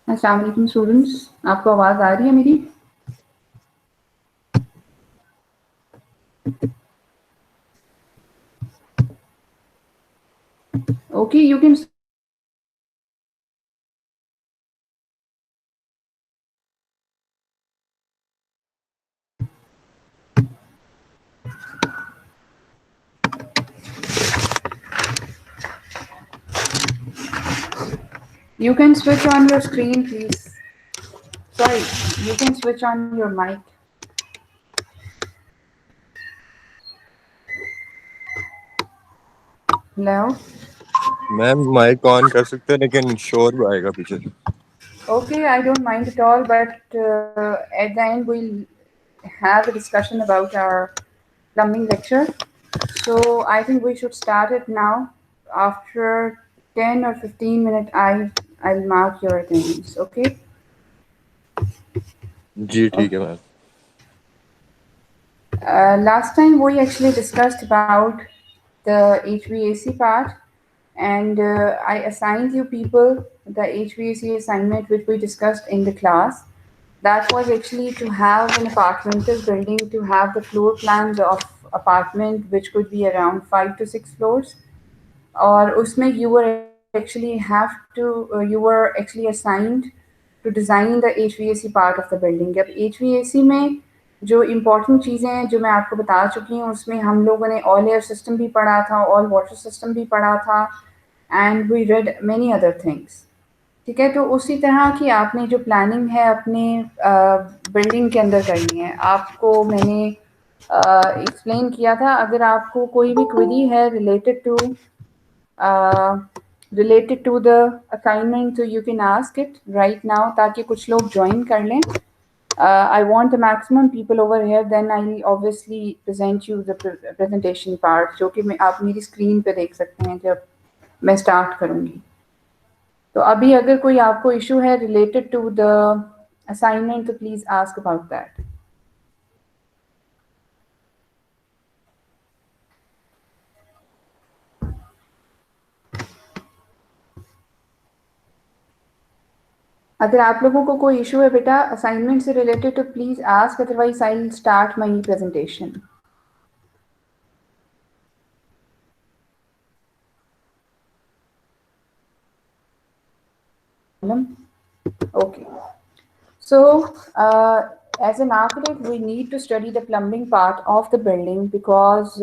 अस्सलाम वालेकुम स्टूडेंट्स, आपको आवाज़ आ रही है मेरी? Okay, you can switch on your screen, please. Sorry, you can switch on your mic. Hello. Ma'am mic on कर सकते हैं लेकिन शोर आएगा पीछे से। Okay, I don't mind at all, but at the end we'll have a discussion about our plumbing lecture. So I think we should start it now. After 10 or 15 minutes, I'll mark your attendance. Okay. जी ठीक है Okay. Ma'am. Last time we actually discussed about the HVAC part, and I assigned you people the HVAC assignment which we discussed in the class. That was actually to have an apartmental building, to have the floor plans of apartment which could be around 5 to 6 floors. और उसमें you were actually have to you were actually assigned to design the HVAC part of the building. अब HVAC में जो important चीज़ें हैं जो मैं आपको बता चुकी हूँ उसमें हम लोगों ने ऑल एयर सिस्टम भी पढ़ा था, ऑल वाटर सिस्टम भी पढ़ा था, and we read many other things. ठीक है, तो उसी तरह की आपने जो प्लानिंग है अपने बिल्डिंग के अंदर करनी है। आपको मैंने एक्सप्लेन किया था, अगर आपको कोई भी क्वेरी है uh, related to the assignment, so you can ask it right now ताकि कुछ लोग join कर लें। I want the maximum people over here, then I'll obviously present you the presentation part, जो कि आप मेरी screen पे देख सकते हैं जब मैं start करूँगी। तो अभी अगर कोई आपको issue है related to the assignment, तो please ask about that. अगर आप लोगों को कोई इशू है बेटा असाइनमेंट से रिलेटेड तो please ask, otherwise I will start my presentation. Okay. So, as an architect, we need to study the plumbing part of the building because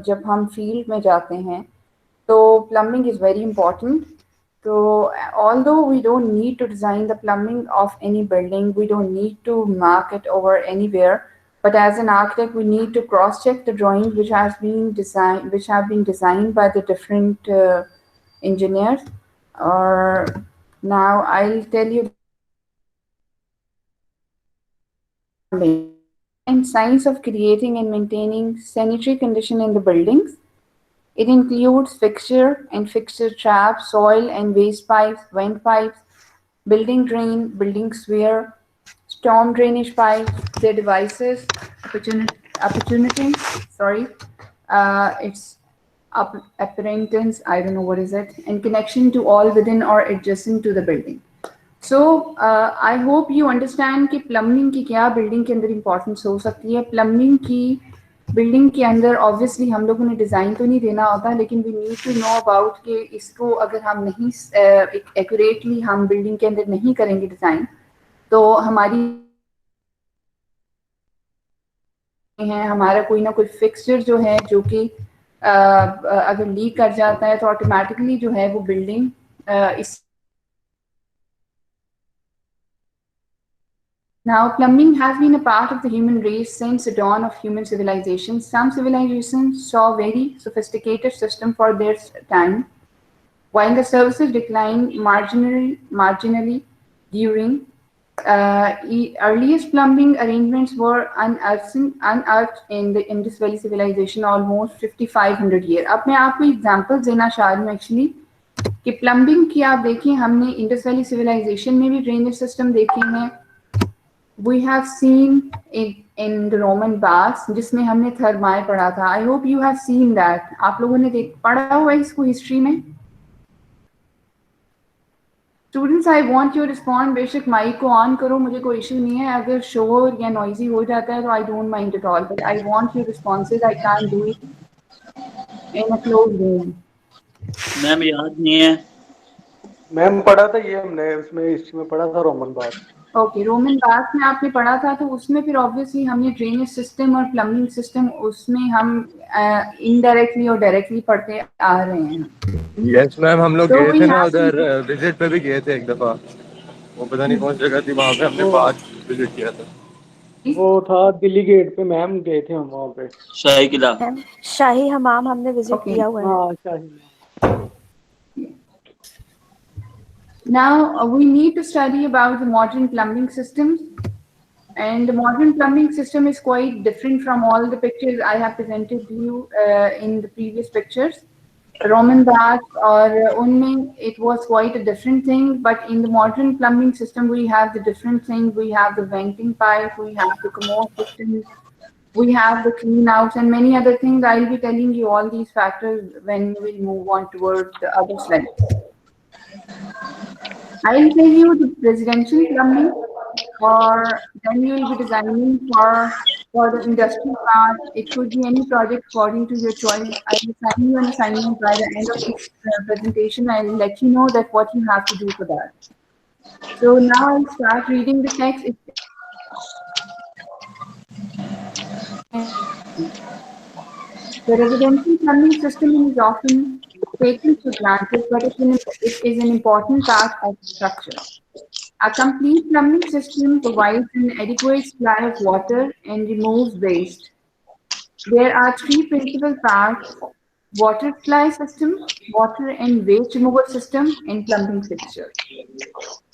जब हम field में जाते हैं तो plumbing is very important. So, although we don't need to design the plumbing of any building, we don't need to mark it over anywhere. But as an architect, we need to cross-check the drawings which have been designed by the different engineers. Or now I'll tell you and science of creating and maintaining sanitary condition in the buildings. It includes fixture and fixture traps, soil and waste pipes, vent pipes, building drain, building sphere, storm drainage pipes, their devices, opportunities, sorry, it's appurtenance, I don't know what is it, and connection to all within or adjacent to the building. So I hope you understand कि plumbing की क्या building के अंदर importance हो सकती है। Plumbing की building के अंदर ऑब्वियसली हम लोगों ने डिज़ाइन तो नहीं देना होता, लेकिन we need to know about कि इसको अगर हम नहीं एक्यूरेटली हम बिल्डिंग के अंदर नहीं करेंगे डिज़ाइन तो हमारी है हमारा कोई ना कोई फिक्सचर जो है जो कि अगर लीक कर जाता है तो ऑटोमेटिकली जो है वो बिल्डिंग इस Now, plumbing has been a part of the human race since the dawn of human civilization. Some civilizations saw very sophisticated system for their time, while the services declined marginally during earliest plumbing arrangements were unearthed in the Indus Valley civilization almost 5500 years. अब मैं आपको example देना चाह रही हूँ actually कि plumbing की आप देखिए हमने इंडस वैली सिविलाइजेशन में भी ड्रेनेज सिस्टम देखे हैं। We have seen in the Roman baths जिसमें हमने थर्माए पढ़ा था। I hope you have seen that. आप लोगों ने पढ़ा हुआ है इसको हिस्ट्री में। Students I want you respond, बेशक माइक को ऑन करो, मुझे कोई इशू नहीं है, अगर शोर या नॉइजी हो जाता है तो I don't mind at all, but I want your responses, I can't do it in a close room. Ma'am याद नहीं है मैम पढ़ा था ये हमने उसमें इसमें पढ़ा था रोमन बात। ओके, रोमन बाथ में आपने पढ़ा था, तो उसमें फिर ऑब्वियसली हमने ड्रेनेज सिस्टम और प्लम्बिंग सिस्टम उसमें हम इनडायरेक्टली और डायरेक्टली पढ़ते आ रहे हैं। यस मैम, हम लोग तो गए we थे ना have उधर, विजिट पे भी गए थे एक दफा, वो पता नहीं कौन सी जगह थी, वहाँ पे हमने बात विजिट किया था। वो था दिल्ली गेट पे मैम, गए थे हम वहाँ पे। शाही किला। मैम शाही हमाम हमने विजिट Okay. किया हुआ है। हाँ शाही। Now we need to study about the modern plumbing systems, and the modern plumbing system is quite different from all the pictures I have presented to you in the previous pictures. Roman baths or unme, it was quite a different thing, but in the modern plumbing system we have the different things. We have the venting pipe, we have the commode systems, we have the clean outs and many other things. I'll be telling you all these factors when we move on towards the other slides. I'll tell you the residential plumbing, or then you will be designing for the industrial part. It could be any project according to your choice. I will assign you an assignment by the end of this presentation. I will let you know that what you have to do for that. So now I'll start reading the text. The residential plumbing system is often taken for granted, but it is an important part of the structure. A complete plumbing system provides an adequate supply of water and removes waste. There are three principal parts: water supply system, water and waste removal system, and plumbing fixture.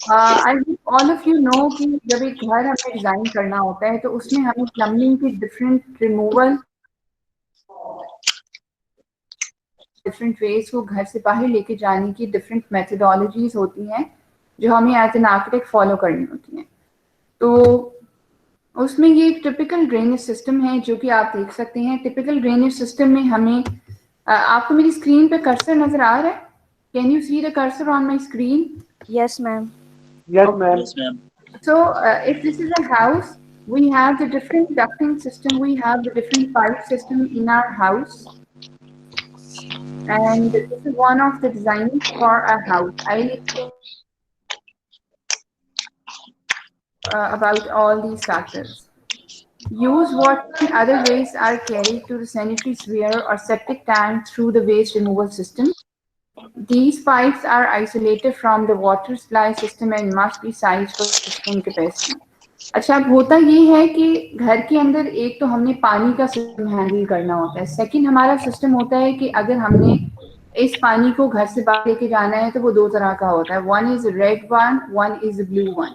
I hope all of you know कि जब एक घर हमें design करना होता है तो उसमें हमें प्लम्बिंग की डिफरेंट रिमूवल, डिफरेंट वेज को घर से बाहर लेके जाने की डिफरेंट मेथडोलॉजीज होती हैं जो हमें एज एन आर्किटेक्ट फॉलो करनी होती हैं। तो उसमें ये एक टिपिकल ड्रेनेज सिस्टम है जो कि आप देख सकते हैं। टिपिकल ड्रेनेज सिस्टम में हमें आपको मेरी स्क्रीन पे कर्सर नजर आ रहा है? Can you see the cursor on my screen? Yes ma'am. Yes ma'am. Yes ma'am. So if this is a house, we have the different ducting system, we have the different pipe system in our house, and this is one of the designs for a house. I'll explain about all these factors. Used water and other waste are carried to the sanitary sphere or septic tank through the waste removal system. These pipes are isolated from the water supply system and must be sized for sufficient capacity. अच्छा, अब होता ये है कि घर के अंदर एक तो हमने पानी का सिस्टम हैंडल करना होता है, सेकंड हमारा सिस्टम होता है कि अगर हमने इस पानी को घर से बाहर लेके जाना है तो वो दो तरह का होता है, one is red one is blue one.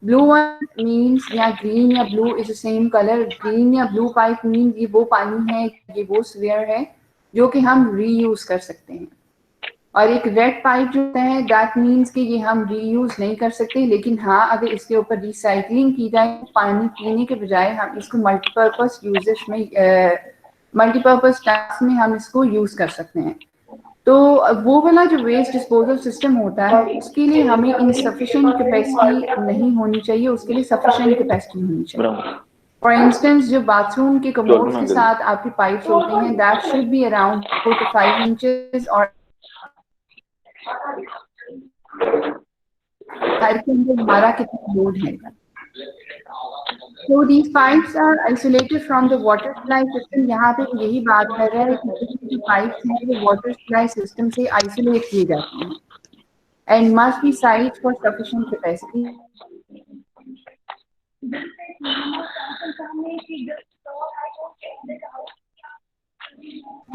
Blue one means या green या blue is the same color. Green या blue pipe means ये वो पानी है, ये वो sphere है जो कि हम reuse कर सकते हैं. और एक red pipe जो होता है that means कि ये हम reuse नहीं कर सकते, लेकिन हाँ अगर इसके ऊपर recycling की जाए पानी पीने के बजाय हम इसको multipurpose usage में multipurpose tasks में हम इसको use कर सकते हैं. तो वो वाला जो वेस्ट डिस्पोजल सिस्टम होता है उसके लिए हमें इनसफिशिएंट कैपेसिटी नहीं होनी चाहिए, उसके लिए सफिशिएंट कैपेसिटी होनी चाहिए. फॉर इंस्टेंस जो बाथरूम के कमोड्स के साथ आपकी पाइप्स होती हैं that should be around 4 to 5 inches, और घर के अंदर हमारा कितना लोड है. So these pipes are isolated from the water supply system. यहाँ पे यही बात कर रहा है कि जो pipes हैं वो water supply system से isolate किए जाते हैं and must be sized for sufficient capacity.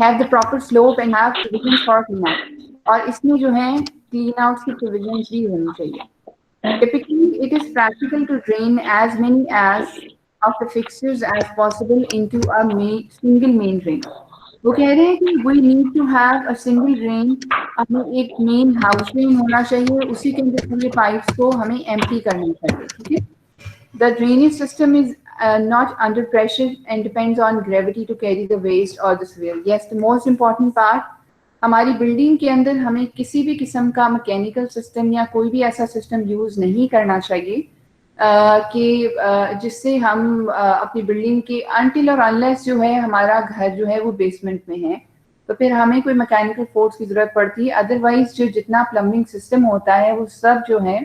Have the proper slope and have provisions for clean out. और इसमें जो है clean outs की provisions भी होनी चाहिए. Typically, it is practical to drain as many of the fixtures as possible into a single main drain. वो कह रहे हैं कि we need to have a single drain. हमें एक main house drain होना चाहिए, उसी के अंदर पूरे pipes को हमें empty करना चाहिए. ठीक है? The drainage system is not under pressure and depends on gravity to carry the waste or the sphere. Yes, the most important part, हमारी बिल्डिंग के अंदर हमें किसी भी किस्म का मैकेनिकल सिस्टम या कोई भी ऐसा सिस्टम यूज़ नहीं करना चाहिए कि जिससे हम अपनी बिल्डिंग के अनटिल और अनलेस जो है हमारा घर जो है वो बेसमेंट में है, तो फिर हमें कोई मैकेनिकल फोर्स की ज़रूरत पड़ती है। अदरवाइज जो जितना प्लम्बिंग सिस्टम होता है वो सब जो है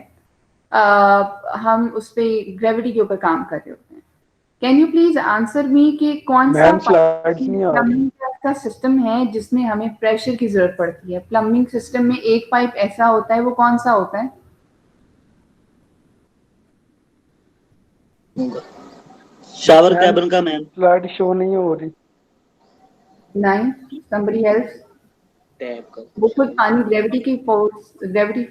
हम उस पर ग्रेविटी के ऊपर काम कर रहे होते हैं। Can you please answer me कि कौन सा मैम स्लाइड्स नहीं आ रही। प्लम्बिंग का सिस्टम है जिसमें हमें प्रेशर की जरूरत पड़ती है? प्लम्बिंग सिस्टम में एक पाइप ऐसा होता है, वो कौन सा होता है? शावर कैबिन का मैम। स्लाइड शो नहीं हो रही। नहीं, somebody else? टैप का। वो खुद पानी ग्रेविटी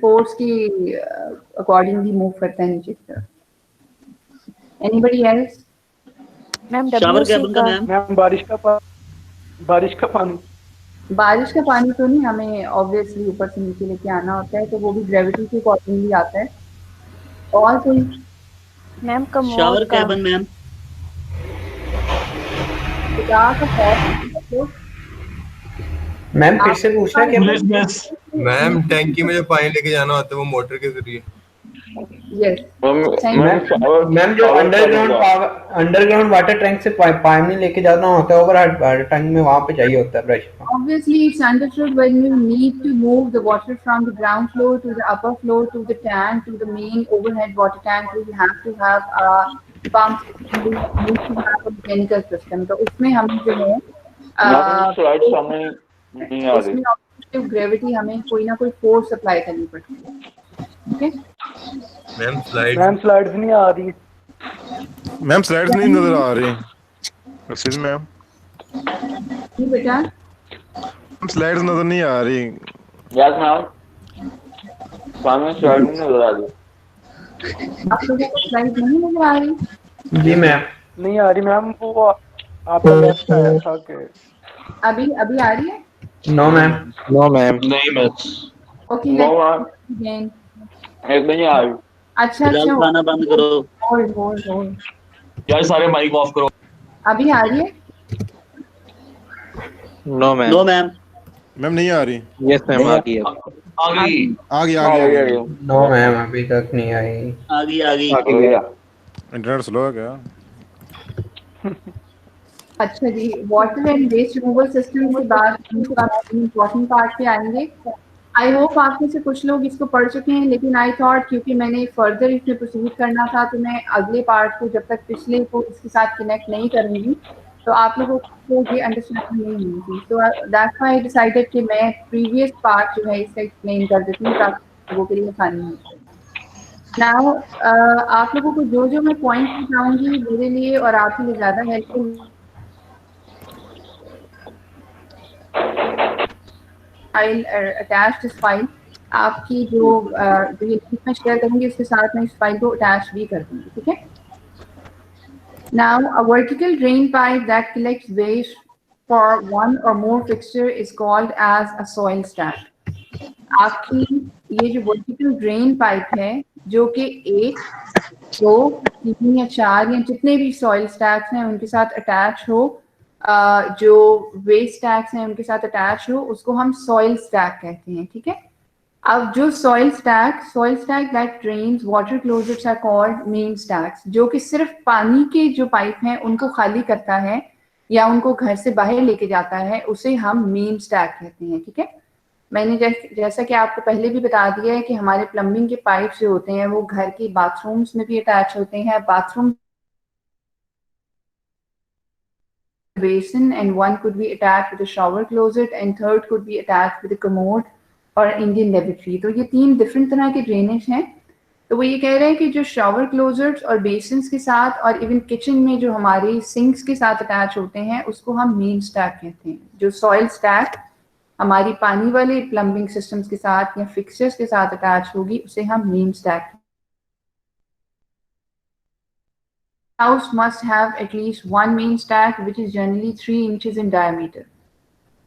फोर्स की अकॉर्डिंगली मूव करता है नीचे की तरफ। Anybody else? Ma'am shower WC cabin का का। मैम। मैम बारिश का पानी। बारिश का पानी तो नहीं, हमें ऑब्वियसली ऊपर से नीचे लेके आना होता है, तो वो भी ग्रेविटी के अकॉर्डिंगली आता है। और कोई? मैम कमोड शावर का। Cabin ma'am. खुदा का खौफ। मैम फिर से पूछना क्या? मैम टैंकी में जो पानी लेके जाना होता है वो मोटर के जरिए। यस। मैम जो अंडरग्राउंड वाटर टैंक से पानी लेके जाना होता है ओवर टैंक में, वहाँ पे चाहिए होता है pressure. Obviously, it's understood when you need to move the water from the ground floor to the upper floor to the tank to the main overhead water tank, you have to have a pump system, you need to have a mechanical system. तो उसमें हम जो है उसमें objective gravity हमें कोई ना कोई फोर्स अप्लाई करनी पड़ती है। ओके मैम स्लाइड्स नहीं आ रही। मैम स्लाइड्स नहीं नजर आ रही। एक्सक्यूज मैम, जी बेटा, स्लाइड्स नजर नहीं आ रही। यस मैम, सामने स्लाइड नहीं नजर आ रही। आप लोगों को स्लाइड नहीं नजर आ रही? जी मैम नहीं आ रही मैम, वो आपका लेफ्ट आया था कि अभी आ रही है? No ma'am. नहीं ma'am. Okay no ma'am, again. एक नहीं आ रही। अच्छा फिलहाल खाना बंद करो। होल्ड। यार सारे माइक ऑफ करो। अभी आ रही है? No ma'am. No ma'am. Ma'am नहीं आ रही। यस मैम, आ गई। आ गई। आ गई। नो मैम अभी तक नहीं आई। आ गई। इंटरनेट स्लो है क्या? अच्छा जी, water and waste removal system के बाद इम्पोर्टेंट पार्ट पे आएंगे। आई होप आप में से कुछ लोग इसको पढ़ चुके हैं, लेकिन आई थॉट क्योंकि मैंने फर्दर इसमें प्रोसीड करना था तो मैं अगले पार्ट को जब तक पिछले को इसके साथ कनेक्ट नहीं करूँगी तो आप लोगों को ये अंडरस्टैंडिंग नहीं होगी। तो दैट्स व्हाई आई डिसाइडेड कि मैं प्रीवियस पार्ट जो है इसका एक्सप्लेन कर देती हूँ ताकि लोगों के लिए आसानी हो। नाउ आप लोगों को जो मैं पॉइंट बताऊंगी मेरे लिए और आपके लिए ज़्यादा helpful. I'll attach this file। आपकी जो ये लिंक मैं शेयर करूंगी उसके साथ मैं इस फाइल को अटैच भी कर दूंगी, ठीक है? Now a vertical drain pipe that collects waste for one or more fixture is called as a soil stack। आपकी ये जो वर्टिकल ड्रेन पाइप है जो कि 1, 2, 3 या 4 या जितने भी सॉइल स्टैक्स हैं उनके साथ अटैच हो, जो वेस्ट स्टैक्स हैं उनके साथ अटैच हो, उसको हम सॉइल स्टैक कहते हैं, ठीक है? अब जो soil stack that drains water closets are called main stacks, जो कि सिर्फ पानी के जो पाइप हैं उनको खाली करता है या उनको घर से बाहर लेके जाता है, उसे हम मेन स्टैक कहते हैं, ठीक है? मैंने जैसा कि आपको पहले भी बता दिया है कि हमारे प्लम्बिंग के पाइप जो होते हैं वो घर के बाथरूम्स में भी अटैच होते हैं। Bathroom basin and one could be attached with a shower closet and third could be attached with a commode और Indian lavatory। तो ये 3 डिफरेंट तरह के ड्रेनेज हैं। तो वो ये कह रहे हैं कि जो शॉवर क्लोजर्स और बेसिन्स के साथ और इवन किचन में जो हमारी सिंक्स के साथ अटैच होते हैं उसको हम मेन स्टैक कहते हैं। जो सॉइल स्टैक हमारी पानी वाले प्लम्बिंग सिस्टम्स के साथ या फिक्सचर्स के साथ अटैच होगी उसे हम main stack. House must have at least one main stack which is generally 3 inches in diameter।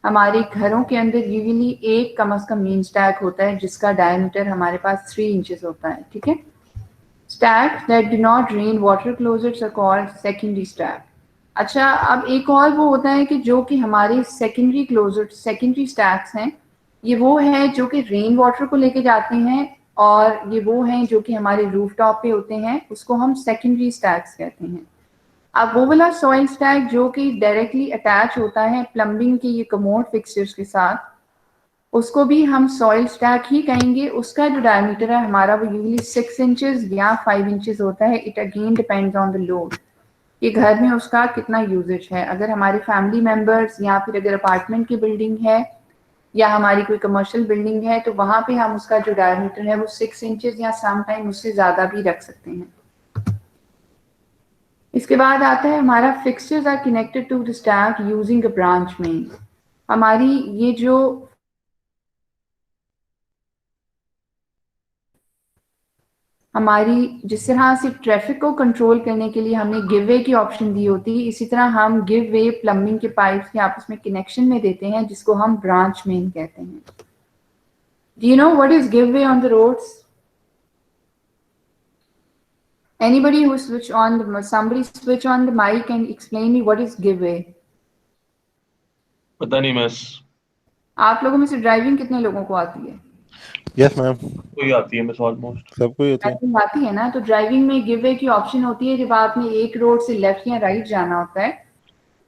हमारे घरों के अंदर यूजुअली एक कम से कम मेन स्टैक होता है जिसका डायमीटर हमारे पास 3 इंचेस होता है, ठीक है? Stacks that do not drain water closets are called secondary stack। अच्छा, अब एक और वो होता है कि जो कि हमारे सेकेंडरी क्लोजेट, सेकेंडरी स्टैक्स हैं ये वो है जो कि रेन वाटर को लेके जाते हैं, और ये वो हैं जो कि हमारे रूफ टॉप पे होते हैं, उसको हम सेकेंडरी स्टैक्स कहते हैं। अब वो वाला सॉइल स्टैक जो कि डायरेक्टली अटैच होता है प्लम्बिंग के ये कमोड फिक्सचर्स के साथ, उसको भी हम सॉइल स्टैक ही कहेंगे। उसका जो डायमीटर है हमारा वो यूजली 6 इंचेस या 5 इंचेस होता है। It again depends on the load कि घर में उसका कितना यूजेज है। अगर हमारे फैमिली मेंबर्स या फिर अगर अपार्टमेंट की बिल्डिंग है या हमारी कोई कमर्शियल बिल्डिंग है तो वहां पे हम उसका जो डायमीटर है वो 6 इंचेस या सम टाइम उससे ज्यादा भी रख सकते हैं। इसके बाद आता है हमारा fixtures are connected to the stack using a branch main. हमारी ये जो हमारी जिस तरह से ट्रैफिक को कंट्रोल करने के लिए हमने गिव वे की ऑप्शन दी होती है, इसी तरह हम गिव वे प्लम्बिंग के पाइप्स के आपस में कनेक्शन में देते हैं, जिसको हम ब्रांच मेन कहते हैं। Do you know what is give way on the roads? Anybody who switch on somebody switch on the mic and explain me what is give way? पता नहीं मिस, आप लोगों में से ड्राइविंग कितने लोगों को आती है? यस मैम, कोई आती है मिस ऑलमोस्ट। सबको ही होती है। ड्राइविंग आती है ना, तो ड्राइविंग में गिव वे की ऑप्शन होती है जब आपने एक रोड से लेफ्ट या राइट जाना होता है।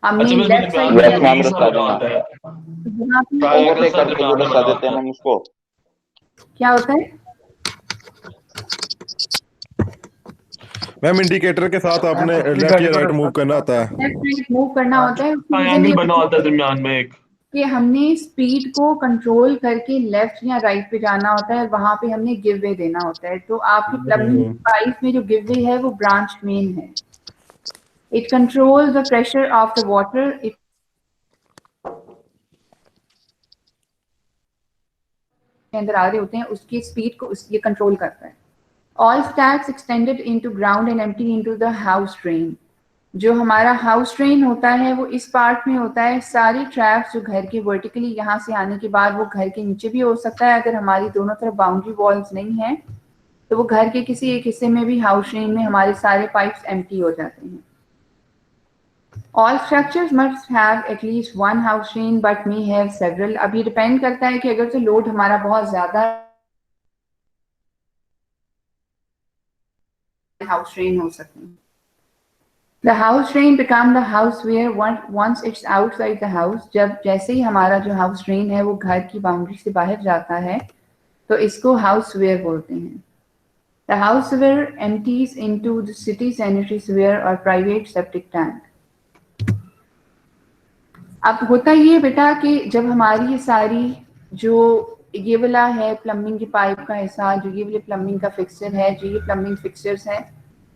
हमने अच्छा मिस, लेफ्ट साइड मैम जहाँ पे ओवरटेक करके जो दर्शा देते हैं मैम उसको क्या होता है? मैम इंडिकेटर के साथ आपने लेफ्ट या राइट मूव करना होता है। लेफ्ट राइट मूव करना होता है। ट्रायंगल बना होता है दरमियान में एक, कि हमने स्पीड को कंट्रोल करके लेफ्ट या राइट पे जाना होता है, वहां पे हमने गिव वे देना होता है। तो आपकी प्लम्बिंग पाइप में जो गिव वे है वो ब्रांच मेन है। It controls the pressure of the water, it के अंदर आ रहे होते हैं उसकी स्पीड को ये कंट्रोल करता है। All stacks extended into ground and empty into the house drain. जो हमारा हाउस ड्रेन होता है वो इस पार्ट में होता है। सारी ट्रैप्स जो घर के वर्टिकली यहाँ से आने के बाद वो घर के नीचे भी हो सकता है, अगर हमारी दोनों तरफ बाउंड्री वॉल्स नहीं है तो वो घर के किसी एक हिस्से में भी हाउस ड्रेन में हमारे सारे पाइप्स एम्प्टी हो जाते हैं। All structures must have at least one house drain but may have several. अब ये डिपेंड करता है कि अगर तो लोड हमारा बहुत ज्यादा हाउस ड्रेन हो सकते हैं। The house drain become the house where once it's outside the house, जब जैसे ही हमारा जो house drain है वो घर की बाउंड्री से बाहर जाता है तो इसको house weir बोलते हैं। The house weir empties into the city sanitary sewer or private septic tank। अब होता ये बेटा कि जब हमारी ये सारी जो ये वाला है प्लम्बिंग की पाइप का हिस्सा, जो ये वाले प्लम्बिंग का फिक्सचर है, जो ये प्लम्बिंग फिक्सचर्स हैं,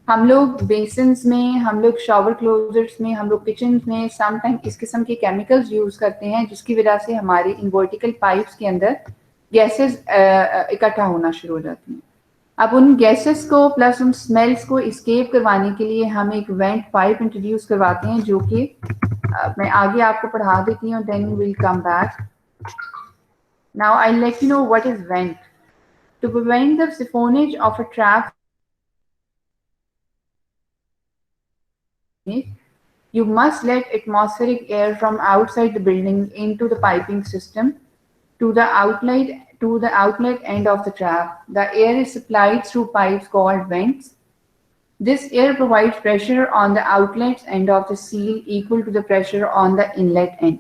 हम लोग बेसिन्स में, हम लोग शावर क्लोजर्स में, हम लोग किचन में समटाइम इस किस्म के केमिकल्स यूज करते हैं जिसकी वजह से हमारे इन वर्टिकल पाइप्स के अंदर गैसेस इकट्ठा होना शुरू हो जाती हैं। अब उन गैसेस को प्लस उन स्मेल्स को एस्केप करवाने के लिए हम एक वेंट पाइप इंट्रोड्यूस करवाते हैं, जो कि मैं आगे आपको पढ़ा देती हूँ, then we will come back. Now I let you know what is vent. To prevent the siphonage of a trap, you must let atmospheric air from outside the building into the piping system to the outlet end of the trap. The air is supplied through pipes called vents. This air provides pressure on the outlet end of the seal equal to the pressure on the inlet end.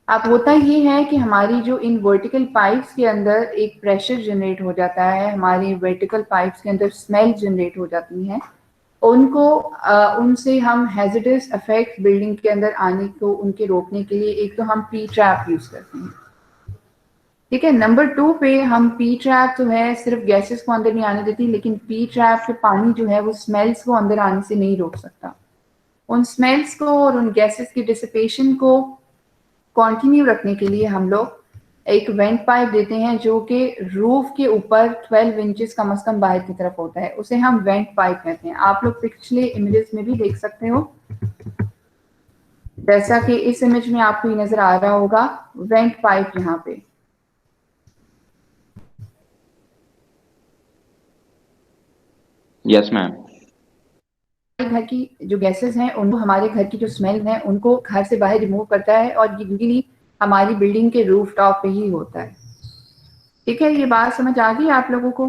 अब होता ये है कि हमारी जो in vertical pipes के अंदर एक प्रेशर जनरेट हो जाता है, हमारी वर्टिकल पाइप्स के अंदर स्मेल जनरेट हो जाती हैं, उनको उनसे हम हैजर्डस इफेक्ट बिल्डिंग के अंदर आने को उनके रोकने के लिए एक तो हम पी ट्रैप यूज करते हैं। ठीक है, नंबर 2 पे हम पी ट्रैप जो है सिर्फ गैसेस को अंदर नहीं आने देती, लेकिन पी ट्रैप के पानी जो है वो स्मेल्स को अंदर आने से नहीं रोक सकता। उन स्मेल्स को और उन गैसेस की डिसिपेशन को कंटिन्यू रखने के लिए हम लोग एक वेंट पाइप देते हैं जो कि रूफ के ऊपर 12 इंचेस कम से कम बाहर की तरफ होता है, उसे हम वेंट पाइप कहते हैं। आप लोग पिछले इमेजेस में भी देख सकते हो, जैसा कि इस इमेज में आपको ये नजर आ रहा होगा वेंट पाइप यहाँ पे। Yes ma'am. घर की जो गैसेस हैं उनको, हमारे घर की जो स्मेल है उनको घर से बाहर रिमूव करता है, और यूजुअली हमारी बिल्डिंग के रूफ टॉप पे ही होता है। ठीक है, ये बात समझ आ गई आप लोगों को?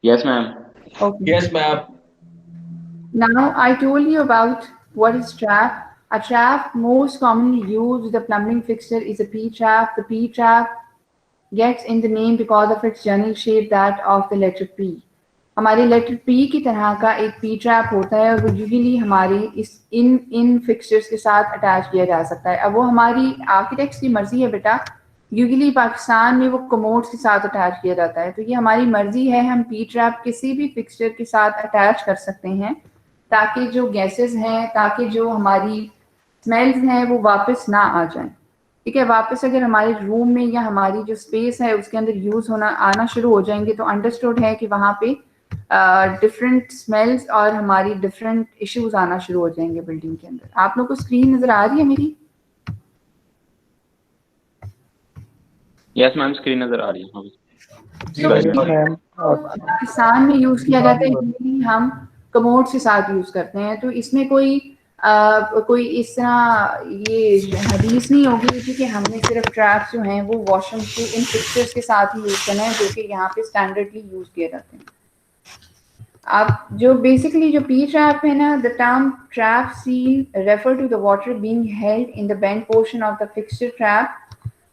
Yes ma'am. Okay. Yes ma'am. Now I told you about what is trap. A trap most commonly used with a plumbing fixture is a P-trap. The P-trap gets in the name because of its general shape that of the letter P. हमारे letter P की तरह का एक P trap होता है और वो usually हमारी इन फिक्सचर्स के साथ अटैच किया जा सकता है। अब वो हमारी आर्किटेक्ट्स की मर्जी है बेटा, यूजुअली पाकिस्तान में वो कमोड्स के साथ अटैच किया जाता है, तो ये हमारी मर्जी है, हम P ट्रैप किसी भी फिक्सचर के साथ अटैच कर सकते हैं ताकि जो गैसेस हैं, ताकि जो हमारी स्मेल्स हैं वो वापस ना आ जाएं। ठीक है, वापस अगर हमारे रूम में या हमारी जो स्पेस है उसके अंदर यूज होना आना शुरू हो जाएंगे तो अंडरस्टूड है कि वहाँ पे डिफरेंट स्मेल्स और हमारी डिफरेंट इश्यूज आना शुरू हो जाएंगे बिल्डिंग के अंदर। आप लोग को स्क्रीन नजर आ रही है मेरी? यस मैम, स्क्रीन नजर आ रही है। पाकिस्तान में यूज किया जाता है, यूजुअली हम कमोड्स के साथ यूज करते हैं, तो इसमें कोई इस तरह ये हदीस नहीं होगी क्योंकि हमने सिर्फ ट्रैप्स जो हैं वो वॉशरूम के इन फिक्सचर्स के साथ ही यूज करना है जो कि यहाँ पे स्टैंडर्डली यूज किए जाते हैं। आप जो बेसिकली जो पी ट्रैप है ना, the term trap seal refer to the water being held in the bend portion of the fixture trap.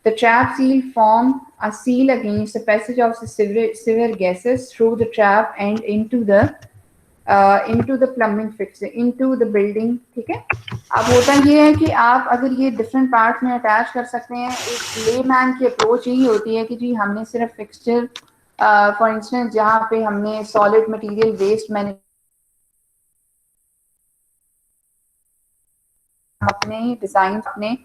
The trap seal form a seal against the passage of the severe gases through the trap and into the plumbing fixture, into the building। ठीक है, अब होता ये है कि आप अगर ये डिफरेंट पार्ट्स में अटैच कर सकते हैं, एक लेमैन की अप्रोच यही होती है कि जी हमने सिर्फ फिक्सचर फॉर इंस्टेंस जहाँ पे हमने सॉलिड मटेरियल वेस्ट मैंने अपने डिजाइन अपने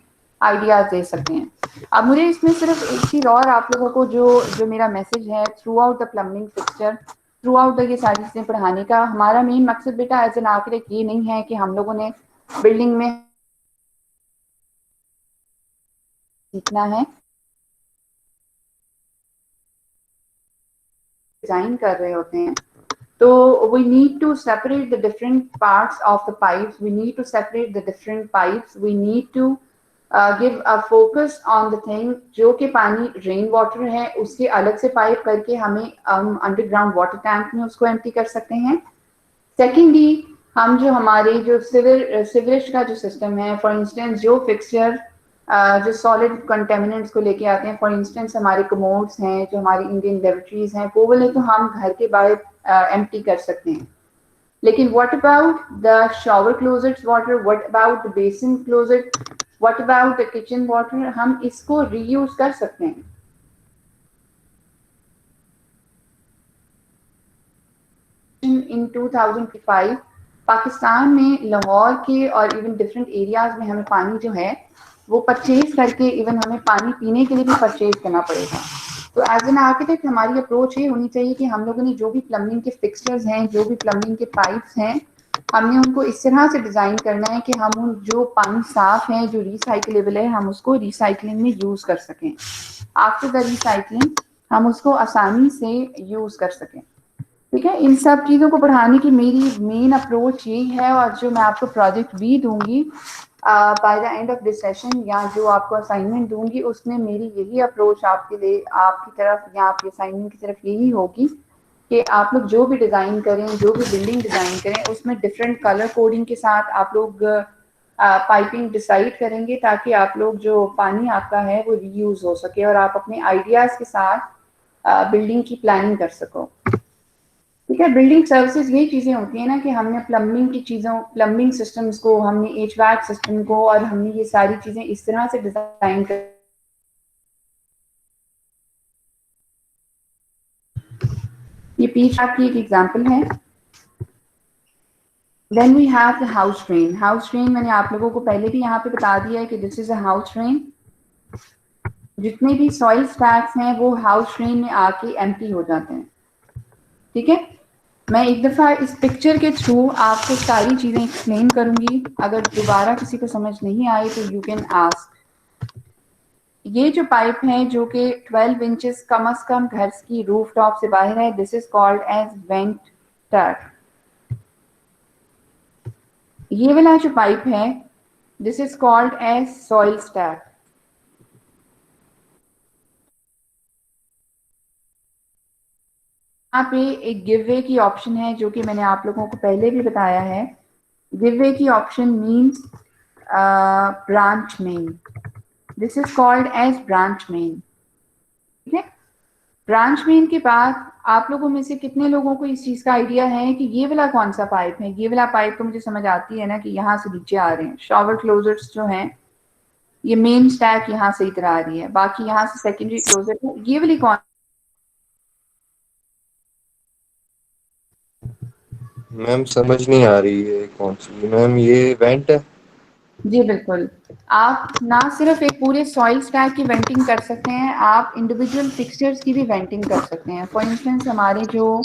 आइडियाज दे सकते हैं। अब मुझे इसमें सिर्फ एक चीज और आप लोगों को जो मेरा मैसेज है through out the plumbing fixture, through out the ये सारी चीजें पढ़ाने का हमारा मेन मकसद बेटा एज एन आर्किटेक्ट ये नहीं है कि हम लोगों ने बिल्डिंग में सीखना है, डिजाइन कर रहे होते हैं तो we need to separate the different parts of the pipes, we need to separate the different pipes, we need to give a focus on the thing जो कि पानी रेन वाटर है उसके अलग से पाइप करके हमें अंडरग्राउंड वाटर टैंक में उसको एम्प्टी कर सकते हैं। सेकेंडली हम जो हमारे जो सिवरेज का जो सिस्टम है, फॉर इंस्टेंस जो फिक्सचर जो सॉलिड कंटेमिनेंट्स को लेके आते हैं, फॉर इंस्टेंस हमारे कमोड्स हैं, जो हमारी इंडियन लेबोरेटरीज हैं, वो वाले तो हम घर के बाहर एम्प्टी कर सकते हैं, लेकिन what about the shower closets water, what about the basin closet, what about the kitchen water, हम इसको रीयूज कर सकते हैं। इन 2005 पाकिस्तान में लाहौर के और इवन डिफरेंट एरियाज में हमें पानी जो है वो परचेज करके इवन हमें पानी पीने के लिए भी परचेज करना पड़ेगा। तो एज एन आर्किटेक्ट हमारी अप्रोच ये होनी चाहिए कि हम लोगों ने जो भी प्लम्बिंग के फिक्सचर्स हैं, जो भी प्लम्बिंग के पाइप्स हैं, हमने उनको इस तरह से डिज़ाइन करना है कि हम उन जो पानी साफ है, जो रिसाइकलेबल है, हम उसको रिसाइकलिंग में यूज़ कर सकें। आफ्टर द रिसाइकलिंग हम उसको आसानी से यूज़ कर सकें। ठीक है, इन सब चीज़ों को पढ़ाने की मेरी मेन अप्रोच यही है और जो मैं आपको प्रोजेक्ट भी दूंगी by the end of this session या जो आपको असाइनमेंट दूंगी उसमें मेरी यही अप्रोच आपके लिए आपकी तरफ या आपके असाइनमेंट की तरफ यही होगी कि आप लोग जो भी डिज़ाइन करें, जो भी बिल्डिंग डिज़ाइन करें, उसमें डिफरेंट कलर कोडिंग के साथ आप लोग पाइपिंग डिसाइड करेंगे ताकि आप लोग जो पानी आपका है वो रीयूज़ हो सके और आप अपने आइडियाज़ के साथ बिल्डिंग की प्लानिंग कर सको। ठीक है, बिल्डिंग सर्विसेज यही चीज़ें होती हैं ना कि हमने प्लम्बिंग की चीज़ों, प्लम्बिंग सिस्टम्स को, हमने एचवैक सिस्टम को और हमने ये सारी चीज़ें इस तरह से डिज़ाइन कर, ये पीछे की एक एग्जांपल है। Then we have the house drain. House drain मैंने आप लोगों को पहले भी यहाँ पे बता दिया है कि this is a house drain. जितने भी सॉइल स्टैक्स हैं वो हाउस ड्रेन में आके एम्प्टी हो जाते हैं। ठीक है, मैं एक दफ़ा इस पिक्चर के थ्रू आपको सारी चीज़ें एक्सप्लेन करूंगी, अगर दोबारा किसी को समझ नहीं आई तो यू कैन आस्क। ये जो पाइप है जो कि 12 इंचेस कम से कम घर की रूफ टॉप से बाहर है, this is called as vent tap. ये वाला जो पाइप है this is called as soil stack. यहाँ पे एक गिव वे की ऑप्शन है जो कि मैंने आप लोगों को पहले भी बताया है. गिव वे की option means branch main. This is called as branch main. ठीक है. ब्रांच मेन के बाद आप लोगों में से कितने लोगों को इस चीज का आइडिया है कि ये वाला कौन सा पाइप है? ये वाला पाइप तो मुझे समझ आती है ना कि यहाँ से नीचे आ रहे हैं. शॉवर क्लोजर्स जो हैं, ये मेन स्टैक यहाँ से इधर आ रही है, बाकी यहाँ से सेकेंडरी क्लोजर है. ये वाली कौन? मैम समझ नहीं आ रही है कौन सी. मैम ये वेंट है. जी बिल्कुल. आप ना सिर्फ एक पूरे सॉइल स्टैक की वेंटिंग कर सकते हैं, आप इंडिविजुअल फिक्सचर्स की भी वेंटिंग कर सकते हैं. फॉर इंस्टेंस हमारे जो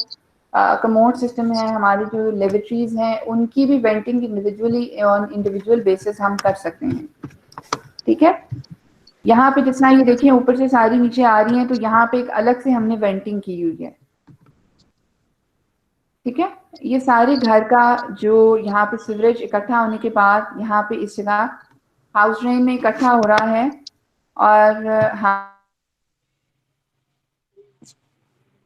कमोड सिस्टम है, हमारी जो लेबोरेटरीज हैं, उनकी भी वेंटिंग इंडिविजुअली ऑन इंडिविजुअल बेसिस हम कर सकते हैं. ठीक है. यहाँ पे जितना ये देखिए ऊपर से सारी नीचे आ रही हैं, तो यहाँ पे एक अलग से हमने वेंटिंग की हुई है. ठीक है. ये सारे घर का जो यहाँ पे सीवरेज इकट्ठा होने के बाद यहाँ पे इस जगह हाउस ड्रेन में इकट्ठा हो रहा है. और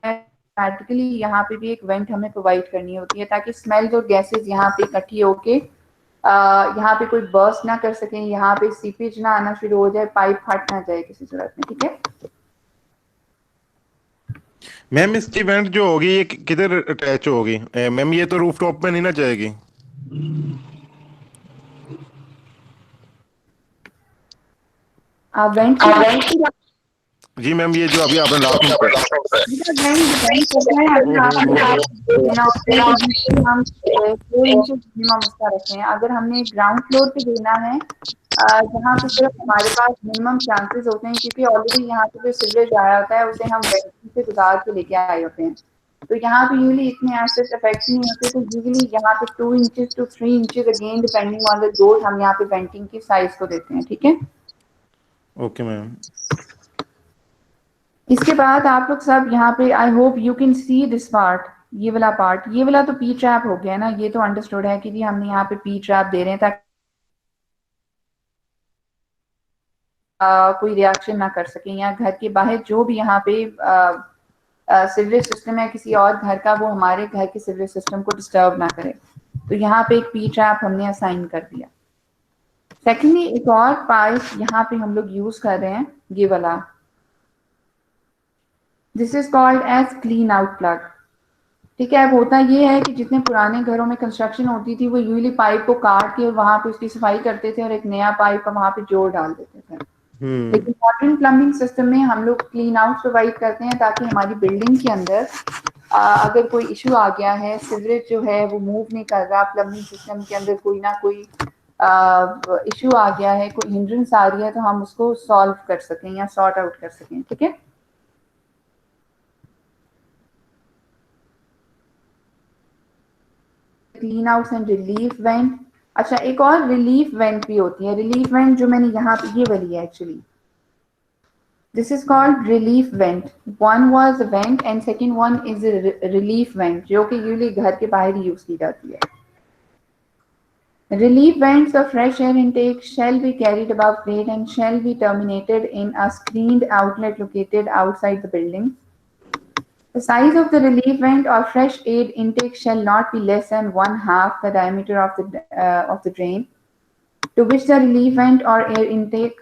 ऑटोमेटिकली यहाँ पे भी एक वेंट हमें प्रोवाइड करनी होती है ताकि स्मेल्स और गैसेस यहाँ पे इकट्ठी होके यहाँ पे कोई बर्स्ट ना कर सके, यहाँ पे सीपेज ना आना शुरू हो जाए, पाइप फट ना जाए किसी सूरत में. ठीक है. मैम इसकी वेंट जो होगी ये किधर अटैच होगी? मैम ये तो रूफटॉप पे नहीं ना जाएगी? वेंट जी मैम, ये जो अभी आपने लास्ट में रखते हैं. अगर हमने ग्राउंड फ्लोर पे देना है जहाँ पे सिर्फ हमारे पास मिनिमम चांसेस होते हैं, क्योंकि ऑलरेडी यहाँ पे जो सीवरेज आया होता है उसे हम वेंटिंग से गुजार के लेके आए होते हैं, तो यहाँ पे यूजली इतने एसिड इफेक्ट नहीं होते. तो यूजली यहाँ पे 2 inches to 3 inches again depending on the dose हम यहाँ पे वेंटिंग की साइज को देते हैं. ठीक है. Okay ma'am. इसके बाद आप लोग सब यहाँ पे I hope you can see this part. ये वाला पार्ट, ये वाला तो पी ट्रैप हो गया ना. ये तो अंडरस्टूड है कि जी हमने यहाँ पे पी ट्रैप दे रहे हैं ताकि कोई रिएक्शन ना कर सके, या घर के बाहर जो भी यहाँ पे सीवरेज सिस्टम है किसी और घर का, वो हमारे घर के सीवरेज सिस्टम को डिस्टर्ब ना करे. तो यहाँ पे एक पी ट्रैप हमने असाइन कर दिया. सेकेंडली एक और पाइप यहाँ पे हम लोग यूज कर रहे हैं, ये वाला. This is called as clean out plug. ठीक है. अब होता ये है कि जितने पुराने घरों में कंस्ट्रक्शन होती थी वो यूजली पाइप को काट के और वहां पे उसकी सफाई करते थे और एक नया पाइप वहां पे जोड़ डाल देते थे. लेकिन मॉडर्न प्लम्बिंग सिस्टम में हम लोग क्लीन आउट प्रोवाइड करते हैं ताकि हमारी बिल्डिंग के अंदर अगर कोई इशू आ गया है, सीवरेज जो है वो मूव नहीं कर रहा, प्लम्बिंग सिस्टम के अंदर कोई ना कोई इशू आ गया है, कोई हिंड्रेंस आ रही है, तो हम उसको सॉल्व कर सकें या सॉर्ट आउट कर सकें. ठीक है. Clean out and relief went. अच्छा, एक और रिलीफ वेंट भी होती है. रिलीफ वेंट जो मैंने यहाँ पे ये वाली है actually, this is called relief went. One was a went and second one is relief went, जो कि यूजली घर के बाहर यूज की जाती है. Relief vents of fresh air intake shall be carried above grade and shall be terminated in a screened outlet located outside the building. The size of the relief vent or fresh air intake shall not be less than 1/2 the diameter of the drain to which the relief vent or air intake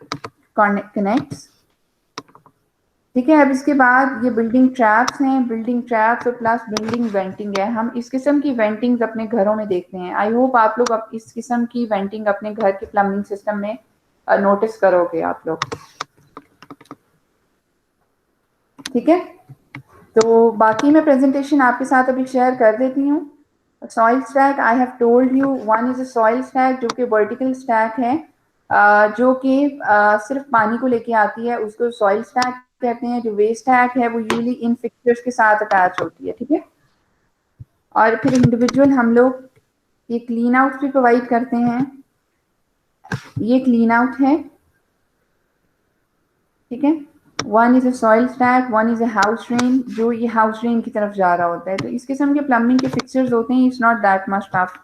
connects. ठीक है. अब इसके बाद ये building traps हैं. Building traps और plus building वेंटिंग है. हम इस किस्म की वेंटिंग्स अपने घरों में देखते हैं. आई होप आप लोग अब इस किस्म की वेंटिंग अपने घर के प्लम्बिंग सिस्टम में नोटिस करोगे आप लोग. ठीक है. तो बाकी मैं प्रेजेंटेशन आपके साथ अभी शेयर कर देती हूँ. Soil stack I have told you, one is a soil stack जो कि वर्टिकल स्टैक है, जो कि सिर्फ पानी को लेके आती है, उसको सॉइल स्टैक कहते हैं. जो वेस्ट स्टैक है वो यूजली इन फिक्सचर्स के साथ अटैच होती है. ठीक है. और फिर इंडिविजुअल हम लोग ये क्लीन आउट भी प्रोवाइड करते हैं. ये क्लीन आउट है. ठीक है. One is a soil stack, one is a house drain, जो ये हाउस ड्रेन की तरफ जा रहा होता है. तो इस किस्म के प्लम्बिंग के फिक्सचर्स होते हैं. It's not that much tough.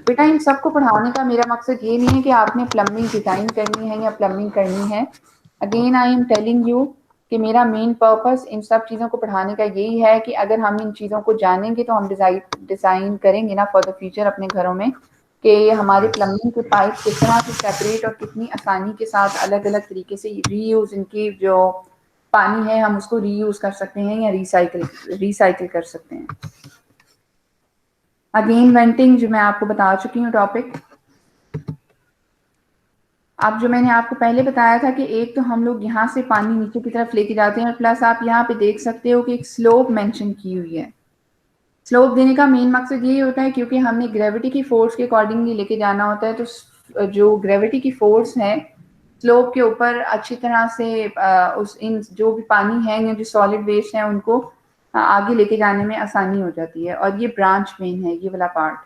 बेटा इन सबको पढ़ाने का मेरा मकसद ये नहीं है कि आपने प्लम्बिंग डिजाइन करनी है या प्लम्बिंग करनी है. Again I am telling you कि मेरा मेन पर्पस इन सब चीज़ों को पढ़ाने का यही है कि अगर हम इन चीज़ों को जानेंगे तो हम डिज़ाइन करेंगे ना फॉर द फ्यूचर अपने घरों में कि हमारे प्लम्बिंग के पाइप किस तरह से सेपरेट और कितनी आसानी के साथ अलग अलग तरीके से रीयूज, इनकी जो पानी है हम उसको रीयूज कर सकते हैं या रिसाइकिल कर सकते हैं। अगेन वेंटिंग जो मैं आपको बता चुकी हूँ टॉपिक। अब जो मैंने आपको पहले बताया था कि एक तो हम लोग यहाँ से पानी नीचे की तरफ लेके जाते हैं, प्लस आप यहाँ पे देख सकते हो कि एक स्लोप मेंशन की हुई है। स्लोप देने का मेन मकसद यही होता है क्योंकि हमने ग्रेविटी की फोर्स के अकॉर्डिंगली लेके जाना होता है, तो जो ग्रेविटी की फोर्स है स्लोप के ऊपर अच्छी तरह से उस इन जो भी पानी है या जो सॉलिड वेस्ट है उनको आगे लेके जाने में आसानी हो जाती है। और ये ब्रांच मेन है, ये वाला पार्ट,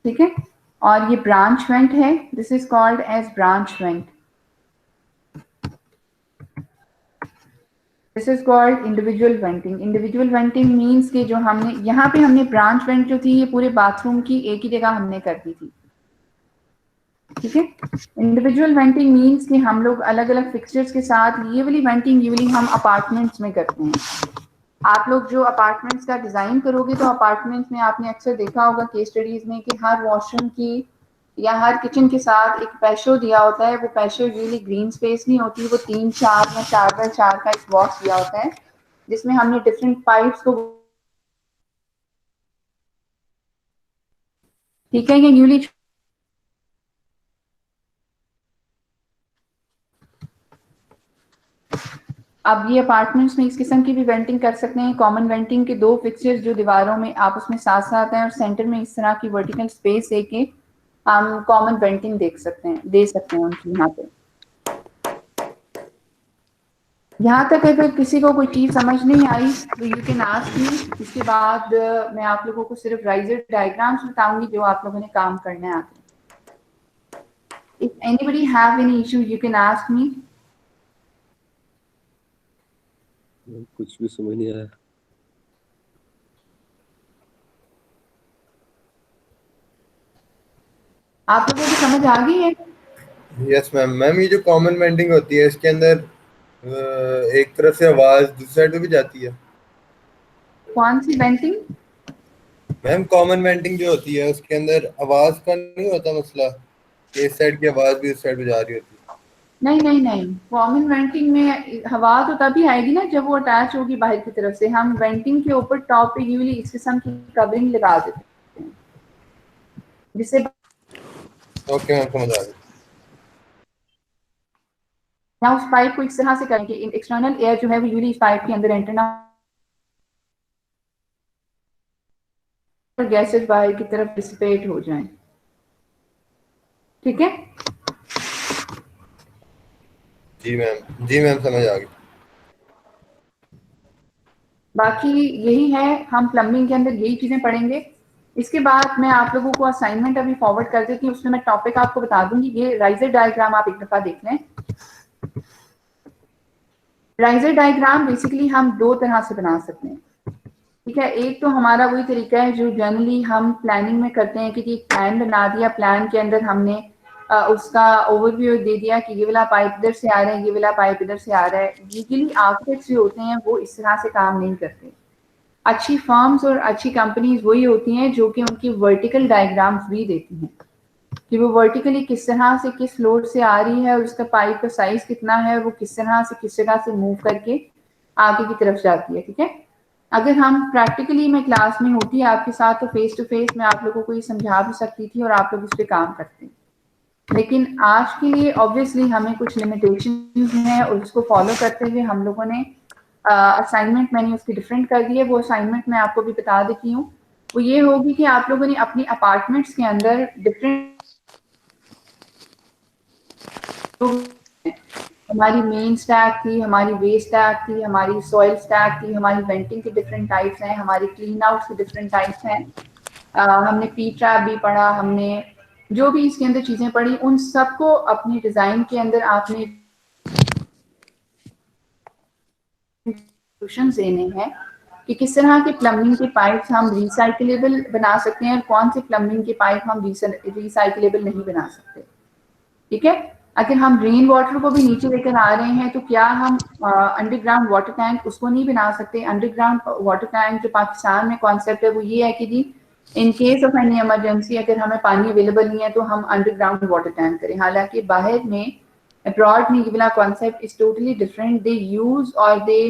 ठीक है। और ये ब्रांच वेंट है, this is called as branch vent. This is called individual venting. Individual venting means कि जो हमने यहाँ पे हमने ब्रांच वेंट जो थी ये पूरे बाथरूम की एक ही जगह हमने कर दी थी, ठीक है। इंडिविजुअल वेंटिंग मीन्स कि हम लोग अलग अलग फिक्सचर्स के साथ, ये वाली वेंटिंग यूजली हम अपार्टमेंट्स में करते हैं। आप लोग जो अपार्टमेंट्स का डिजाइन करोगे तो अपार्टमेंट्स में आपने अक्सर देखा होगा केस स्टडीज में कि हर वॉशरूम की या हर किचन के साथ एक पैशो दिया होता है। वो पैशो यूजली ग्रीन स्पेस नहीं होती, वो 3-4 या 4x4 का एक बॉक्स दिया होता है जिसमें हमने डिफरेंट पाइप्स को, ठीक है, ये यूजली अब ये अपार्टमेंट्स में इस किस्म की भी वेंटिंग कर सकते हैं। कॉमन वेंटिंग के 2 फिक्सचर्स जो दीवारों में आपस में साथ साथ हैं और सेंटर में इस तरह की वर्टिकल स्पेस है कि हम कॉमन वेंटिंग दे सकते हैं उनकी। यहाँ पे यहाँ तक अगर किसी को कोई चीज समझ नहीं आई तो यू कैन आस्क मी। इसके बाद मैं आप लोगों को सिर्फ राइजर डायग्राम्स बताऊंगी जो आप लोगों ने काम करना है आगे। If anybody have any issue you can ask me. कुछ भी समझ नहीं आया। आप लोगों को समझ आ गई है? Yes ma'am. मैम ये जो कॉमन वेंटिंग होती है इसके अंदर एक तरफ से आवाज दूसरी साइड पे भी जाती है। कौन सी वेंटिंग? मैम कॉमन वेंटिंग जो होती है उसके अंदर आवाज का नहीं होता मसला, इस साइड की आवाज भी उस साइड पे जा रही होती है। नहीं, कॉमन वेंटिंग में हवा तो तभी आएगी ना जब वो अटैच होगी बाहर की तरफ से। हम वेंटिंग के ऊपर टॉप पे यूजली इस किस्म की कवरिंग लगा देते हैं जिससे, ओके मैम समझ आ गई। या उस पाइप को इस तरह से करें कि एक्सटर्नल एयर जो है वो यूजली इस पाइप के अंदर एंटर ना और गैसेस बाहर की तरफ डिसिपेट हो जाएं, ठीक है। जी मैम समझ आ गई। बाकी यही है, हम प्लम्बिंग के अंदर यही चीजें पढ़ेंगे। इसके बाद मैं आप लोगों को असाइनमेंट अभी फॉरवर्ड कर देती हूँ, उसमें मैं टॉपिक आपको बता दूंगी। ये राइजर डायग्राम आप एक दफा देख लें। राइजर डायग्राम बेसिकली हम 2 तरह से बना सकते हैं, ठीक है। एक तो हमारा वही तरीका है जो जनरली हम प्लानिंग में करते हैं कि एक प्लान बना दिया, प्लान के अंदर हमने उसका ओवरव्यू दे दिया कि ये वाला पाइप इधर से आ रहा है, ये वाला पाइप इधर से आ रहा है। यूजुअली आर्किटेक्ट्स जो होते हैं वो इस तरह से काम नहीं करते। अच्छी फर्म्स और अच्छी कंपनीज वही होती हैं जो कि उनकी वर्टिकल डायग्राम्स भी देती हैं कि वो वर्टिकली किस तरह से किस फ्लोर से आ रही है और उसका पाइप का साइज कितना है और वो किस तरह से किस जगह से मूव करके आगे की तरफ जाती है, ठीक है। अगर हम प्रैक्टिकली मैं क्लास में होती आपके साथ तो फेस टू फेस मैं आप लोगों को ये समझा भी सकती थी और आप लोग इस पे काम करते हैं। लेकिन आज के लिए ऑब्वियसली हमें कुछ लिमिटेशंस हैं और उसको फॉलो करते हुए हम लोगों ने असाइनमेंट मैंने उसकी डिफरेंट कर दी है। वो असाइनमेंट मैं आपको भी बता देती हूँ। वो ये होगी कि आप लोगों ने अपनी अपार्टमेंट्स के अंदर डिफरेंट, हमारी मेन स्टैक थी, हमारी वेस्ट स्टैक थी, हमारी सॉइल स्टैक थी, हमारी वेंटिंग के डिफरेंट टाइप्स हैं, हमारी क्लीन आउट के डिफरेंट टाइप्स हैं। हमने पी ट्रैप भी पढ़ा, हमने जो भी इसके अंदर चीजें पढ़ी उन सबको अपनी डिजाइन के अंदर आपने सॉल्यूशंस देने हैं कि किस तरह के प्लम्बिंग के पाइप्स हम रिसाइकलेबल बना सकते हैं और कौन से प्लम्बिंग के पाइप हम रिसाइकलेबल नहीं बना सकते, ठीक है। अगर हम रेन वाटर को भी नीचे लेकर आ रहे हैं तो क्या हम अंडरग्राउंड वाटर टैंक उसको नहीं बना सकते? अंडरग्राउंड वाटर टैंक जो पाकिस्तान में कॉन्सेप्ट है वो ये है कि जी in case of any emergency अगर हमें पानी अवेलेबल नहीं है तो हम अंडरग्राउंड वाटर टैंक करें। हालांकि बाहर में अब्रॉड में ये वाला concept is totally different. They use और they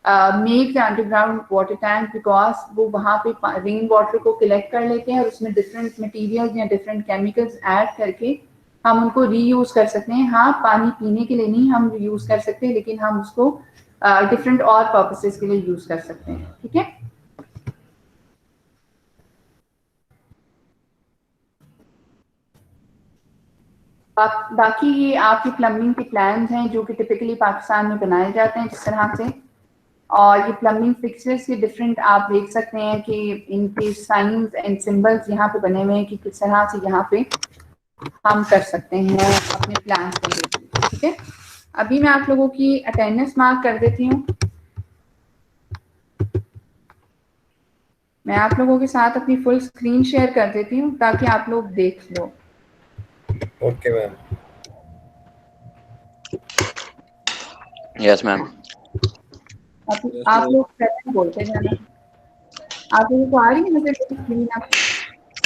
make the underground water tank because वो वहाँ पे रेन वाटर को कलेक्ट कर लेते हैं और उसमें डिफरेंट मटेरियल्स या डिफरेंट केमिकल्स ऐड करके हम उनको रीयूज कर सकते हैं। हाँ, पानी पीने के लिए नहीं हम रीयूज कर सकते, लेकिन हम उसको डिफरेंट और पर्पसेस के लिए यूज कर सकते हैं। ठीक है, बाकी ये आपके प्लम्बिंग के प्लान्स हैं जो कि टिपिकली पाकिस्तान में बनाए जाते हैं जिस तरह से। और ये प्लम्बिंग फिक्सर्स के डिफरेंट आप देख सकते हैं कि इनके साइंस एंड सिंबल्स यहाँ पे बने हुए हैं कि किस तरह से यहाँ पे हम कर सकते हैं अपने प्लान्स को लेकर। ठीक है, अभी मैं आप लोगों की अटेंडेंस मार्क कर देती हूँ। मैं आप लोगों के साथ अपनी फुल स्क्रीन शेयर कर देती हूँ ताकि आप लोग देख लो। Okay ma'am. Yes ma'am. आप लोग कैसे बोलते जाना। आप लोगों को आ रही है मुझे स्क्रीन? आप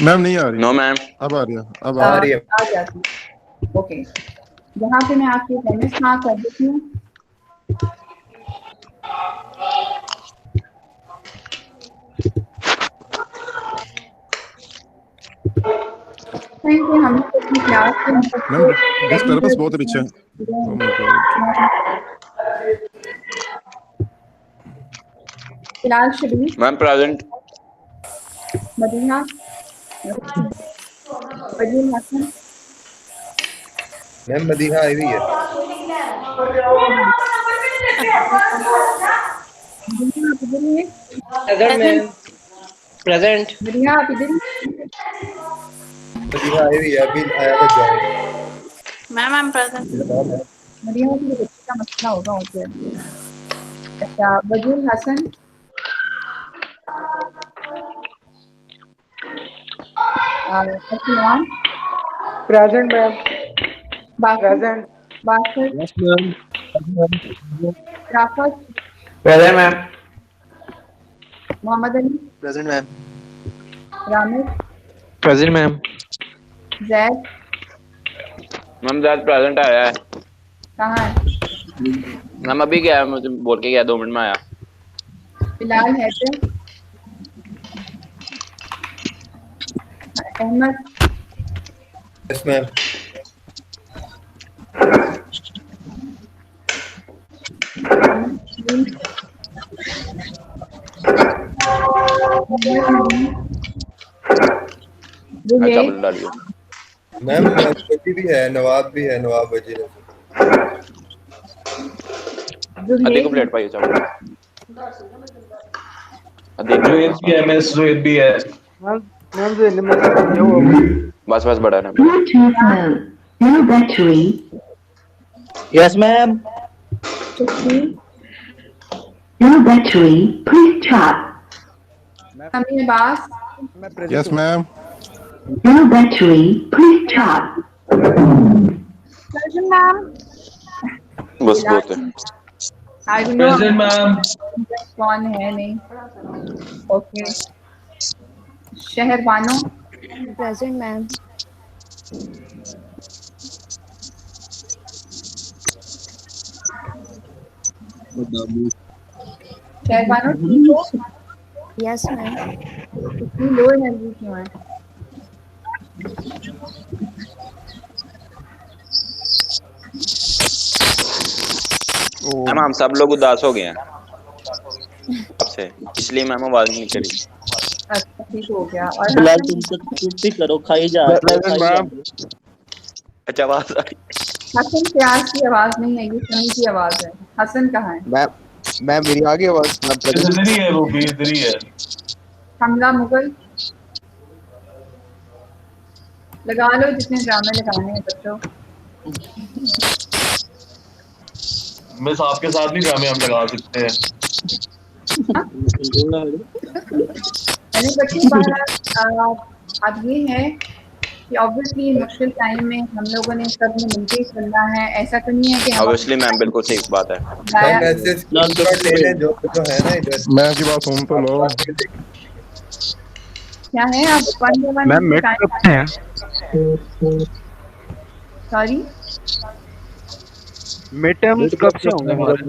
मैम नहीं आ रही। No ma'am. अब आ रही है, अब आ रही है। आ जाती है। ओके, यहाँ पे मैं आपकी अटेंडेंस मार्क कर देती हूँ। हमने अपनी क्लास मैम दिस पर्पस बहुत रिच है। Oh my God. फिलहाल शबीर, मैम प्रेजेंट। मदीना, वजीर हसन, मैम मदीहा आई हुई है। प्रेजेंट। मदीना आप इधर ही? मदीहा आई हुई है, अभी आया था join. Ma'am I am present. Madina की बच्चे का मसला होगा उनसे। अच्छा, Wazir Hasan, Arsalan, present ma'am. Baqar, present. Baqar, Rafat, present ma'am. Mohammad Ali, present ma'am. Ramid, present ma'am. Zaid, ma'am that present आया है। कहाँ है? मैम अभी गया, मुझे बोल के गया 2 मिनट में आया। Bilal Haider, Ahmed, yes ma'am. अच्छा बोल डालिए। मैम वजी भी है, नवाब भी है, नवाब वजीर है। अदे को प्लेट पाइए चावल। अदे जोएब भी है, एमएस जोएब भी है। मैम जो एलिमेंट है वो बस बड़ा ना। Bluetooth mode. No battery. Yes ma'am. No battery. Please charge. Amin Abbas, yes ma'am. No battery. Please charge. Present ma'am. बस बहुत है। I don't know present ma'am. कौन है नहीं। ओके, शहर बानो, प्रेजेंट मैम। शहर बानो ठीक हो? Yes ma'am. इतनी लो एनर्जी क्यों है? मैम हम सब लोग उदास हो गए हैं आपसे, इसलिए मैम आवाज नहीं करी। अच्छा ठीक हो गया। और फिलहाल तुम चुप ही करो, खाई जा। अच्छा आवाज आ रही। हसन प्याज की आवाज नहीं है, ये सनी की आवाज है। हसन कहाँ है? मैम मेरी आ गई आवाज। इधर ही है, वो भी इधर ही है। हमला मुगल, लगा लो जितने ड्रामे लगाने हैं बच्चों। मिस आपके साथ नहीं ड्रामे हम लगा सकते हैं। अरे बच्चे अब ये है कि ऑब्वियसली मुश्किल टाइम में हम लोगों ने सब ने मिलकर चलना है, ऐसा तो नहीं है कि ऑब्वियसली मैम, बिल्कुल सही बात है। मैम ऐसे स्क्रीनशॉट ले लें जो है ना इधर। मैं की बात सुन तो लो। क्या है आप मैम मिड कब से हैं? सॉरी मिड टर्म्स कब से होंगे हमारे?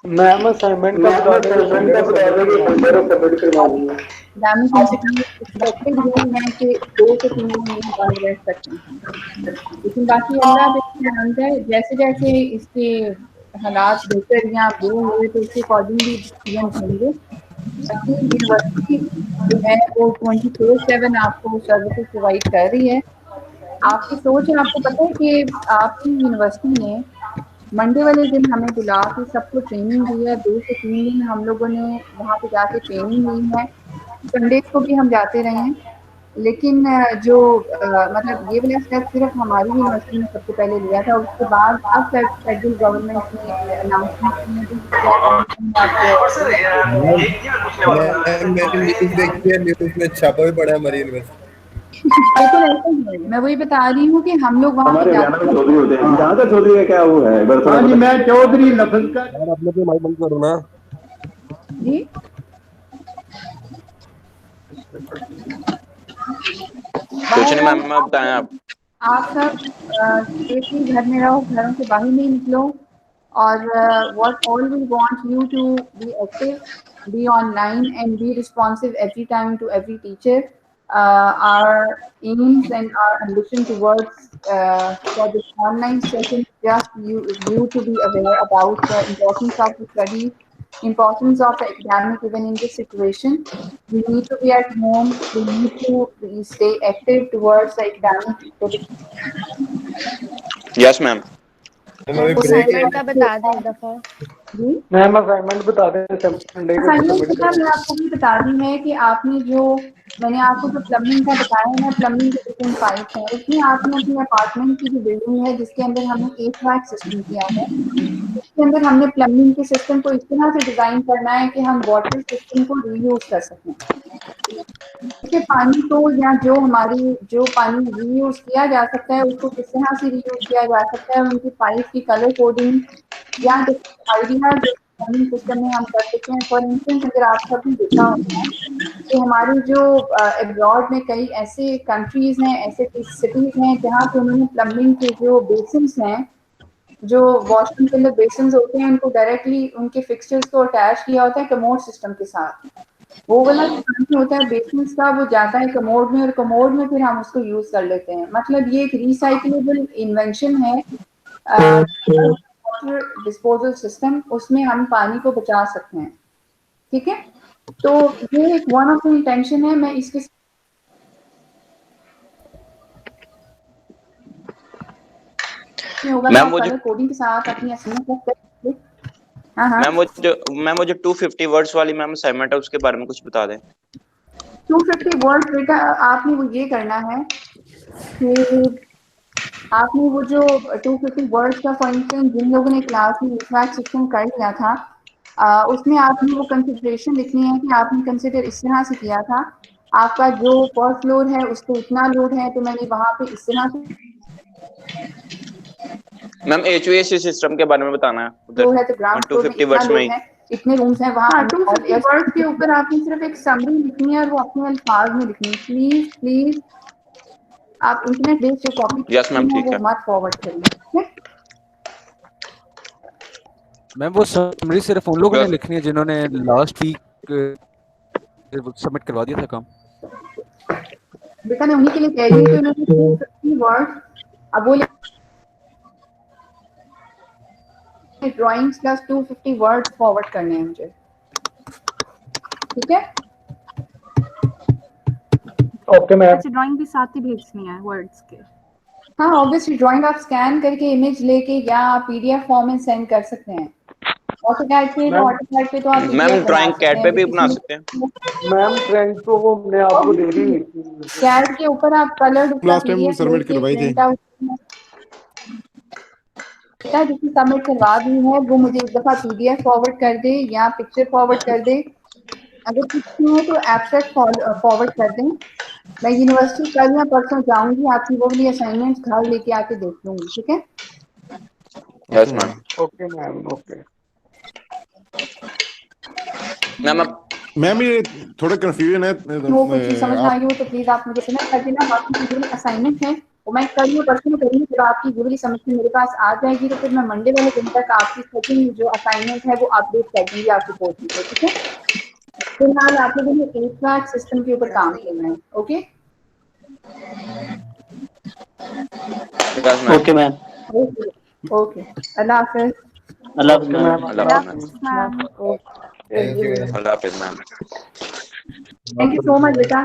मैम असाइनमेंट का बता दें सबमिट करवा दूंगा। दामी एक्सपेक्टेड यही है कि 2 से 3 महीने बंद रह सकते हैं, लेकिन बाकी अल्लाह पे जानता है, जैसे जैसे इसके हालात बेहतर या बुरे हुए तो उसके अकॉर्डिंगली डिसीजन होंगे। बाकी यूनिवर्सिटी जो है वो 24/7 आपको सर्विसेज प्रोवाइड कर रही है। आपकी सोच है, आपको पता है कि आपकी यूनिवर्सिटी ने मंडे वाले दिन हमें बुला के सबको ट्रेनिंग दी है। 2 से 3 दिन हम लोगों ने वहाँ पे जाके ट्रेनिंग ली है। संडेज को भी हम जाते रहे हैं, लेकिन जो मतलब ये वाला स्टेप सिर्फ हमारी यूनिवर्सिटी ने सबसे पहले लिया था। उसके बाद अब फेडरल गवर्नमेंट ने अनाउंसमेंट मैंने न्यूज़ देखी है, न्यूज़ में छापा भी पड़ा है हमारी यूनिवर्सिटी। बिल्कुल ऐसा ही है। मैं वही बता रही हूँ कि हम लोग वहाँ पे जाते हैं। चौधरी होते हैं, जहाँ का चौधरी है क्या वो है? मैं चौधरी लफज का अपने पे माइक बंद करो ना। जी कुछ नहीं मैम, बताएं आप सब सेफली घर में रहो, घरों से बाहर नहीं निकलो, और what all we want you to be active, be online and be responsive every time to every teacher. Our aims and our ambition towards for this online session, just you to be aware about the importance of the study, importance of the academic even in this situation. We need to be at home, we need to stay active towards the academic. Yes ma'am. Assignment का बता दें एक दफा। Ma'am assignment बता दें Sunday को assignment का मैं आपको भी बता दी है कि आपने जो मैंने आपको जो प्लम्बिंग का बताया ना, प्लम्बिंग के डिफरेंट पाइप है, उसमें आपने अपने अपार्टमेंट की जो बिल्डिंग है जिसके अंदर हमने HVAC सिस्टम किया है, उसके अंदर हमने प्लम्बिंग के सिस्टम को इस तरह से डिजाइन करना है कि हम वाटर सिस्टम को रीयूज कर सकें। इसके पानी को या जो पानी रीयूज किया जा सकता है उसको किस तरह से रीयूज किया जा सकता है, उनकी पाइप की कलर कोडिंग या आइडिया जो सिस्टम में हम कर सकते हैं। फॉर इंस्टेंस अगर आप सबने देखा होगा कि हमारे जो अब्रॉड में कई ऐसे कंट्रीज हैं, ऐसे सिटीज हैं जहाँ पे उन्होंने प्लम्बिंग के जो बेसिन्स हैं, जो वॉशरूम के अंदर बेसिन्स होते हैं, उनको डायरेक्टली उनके फिक्सचर्स को अटैच किया होता है कमोड सिस्टम के साथ। वो वाला जो होता है बेसिन्स का, वो जाता है कमोड में और कमोड में फिर हम उसको यूज कर लेते हैं। मतलब ये एक रिसाइक्लेबल इन्वेंशन है डिस्पोजल सिस्टम, उसमें हम पानी को बचा सकते हैं। ठीक है, तो ये एक वन ऑफ द इंटेंशन है। मैं इसके मैम वो जो कोडिंग के साथ अपनी असाइनमेंट मैम वो जो 250 वर्ड्स वाली मैम असाइनमेंट है उसके बारे में कुछ बता दें। 250 वर्ड बेटा आपने वो ये करना है कि आपने वो जो 250 वर्ड्स का फॉर इंस्टेंस जिन लोगों ने क्लास में HVAC सिस्टम कर लिया था, उसमें आपने वो कंसिडरेशन लिखनी है कि आपने कंसिडर इस तरह से किया था, आपका जो फर्स्ट फ्लोर है उस पर इतना लोड है तो मैंने वहाँ पे इस तरह से। मैम HVAC सिस्टम के बारे में बताना है उधर, जो है तो ग्राउंड फ्लोर 250 वर्ड्स में इतने रूम्स हैं वहाँ। 250 वर्ड्स के ऊपर आपने सिर्फ एक समरी लिखनी है और वो अपने अल्फाज में लिखनी है। प्लीज आप इंटरनेट बेस्ड जो कॉपी यस मैम ठीक है मत फॉरवर्ड करिए। मैम वो समरी सिर्फ उन लोगों ने लिखनी है जिन्होंने लास्ट वीक सबमिट करवा दिया था काम। बेटा मैं उन्हीं के लिए कह रही हूँ कि उन्होंने 250 वर्ड अब वो ड्राइंग्स प्लस 250 वर्ड फॉरवर्ड करने हैं मुझे। ठीक है, ओके मैम। ड्राइंग भी साथ ही भेजनी है वर्ड्स के। हाँ ऑब्वियसली ड्राइंग आप स्कैन करके इमेज लेके या PDF फॉर्म में सेंड कर सकते हैं। ऑटोकैड पे तो ऑटोकैड पे तो आप मैम ड्राइंग कैड पे भी बना सकते हैं। मैम ट्रैंक तो वो हमने आपको दे दी। कैड के ऊपर आप कलर लास्ट टाइम सबमिट करवाई थी। जिसकी सबमिट करवा दी है वो मुझे एक दफा PDF फॉरवर्ड कर दे या पिक्चर फॉरवर्ड कर दे। अगर कुछ नहीं है तो एब्स्ट्रैक्ट फॉरवर्ड कर दें। मैं यूनिवर्सिटी कल या परसों जाऊंगी, आपकी वो वाली असाइनमेंट्स घर लेके आके देख लूंगी, ठीक है? Yes ma'am. Okay ma'am, okay ma'am ये थोड़ा कंफ्यूजन है। वो कोई चीज समझ ना आई हो तो प्लीज आप मुझे समझ कर देना। बाकी जो असाइनमेंट है वो मैं कल या परसों में करूँगी। जब आपकी वो वाली समझ मेरे पास आ जाएगी तो फिर मैं मंडे वाले दिन तक आपकी सेकंड जो असाइनमेंट है वो अपडेट कर दूंगी आपकी पोर्टल पे, ठीक है? फिलहाल आप लोगों ने HVAC सिस्टम के ऊपर काम करना है, ओके? Okay ma'am. ओके, अल्लाह हाफिज़। अल्लाह हाफिज़ मैम। अल्लाह हाफिज़ मैम। थैंक यू अल्लाह हाफिज़ ma'am. Thank you so much बेटा।